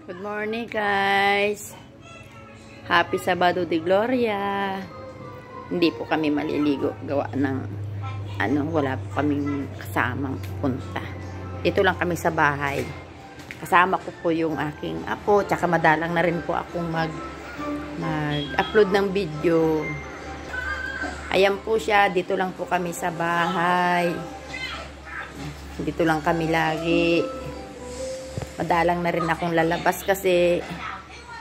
Good morning guys. Happy Sabado de Gloria. Hindi po kami maliligo gawa ng wala po kaming kasamang punta. Dito lang kami sa bahay. Kasama ko po yung aking apo, tsaka madalang na rin po akong mag-upload ng video. Ayan po siya, dito lang po kami sa bahay. Dito lang kami lagi. Madalang na rin akong lalabas kasi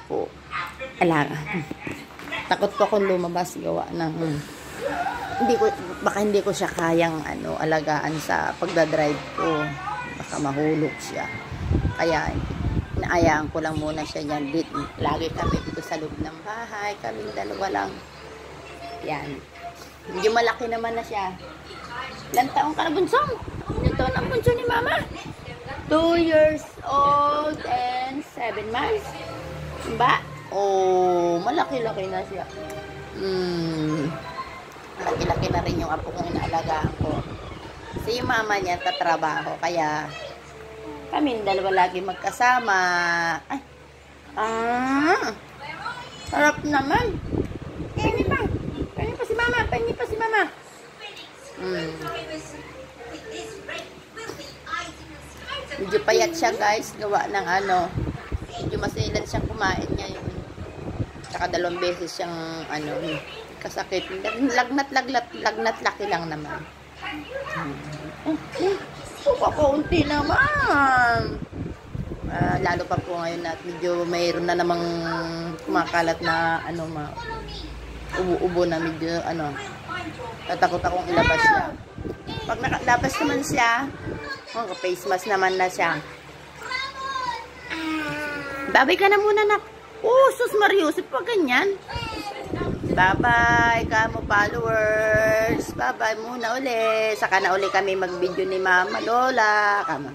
po, takot po akong lumabas gawa ng baka hindi ko siya kayang alagaan sa pagdadrive ko, baka mahulog siya, kaya naayaan ko lang muna siya dyan. Lagi kami dito sa loob ng bahay, kaming dalawa lang. Yan, medyo malaki naman na siya. Ilang taong ka na, bunsong? Ilang taon ang bunso ni mama? 2 years old and 7 months. Ba? Oh, malaki-laki na siya. Malaki-laki na rin yung apo kong inaalagaan ko. Kasi yung mama niya tatrabaho, kaya kami dalawa lagi magkasama. Ay. Sarap naman. Pengi pa. Pengi pa si mama. Pengi pa si mama. Medyo payat siya guys, gawa ng medyo masilan siyang kumain ngayon. Saka 2 beses siyang kasakit. Lagnat laki lang naman. Kaunti naman. Lalo pa po ngayon at medyo mayroon na namang kumakalat na ubo-ubo na medyo tatakot akong ilabas siya. Pag nakalabas naman siya, face mask naman na siya. Babay ka na muna, nak. Oh, sus Mariusip, pag ganyan. Bye-bye, kamo followers. Bye-bye muna uli. Saka na uli kami mag-video ni Mama Lola. Kamo.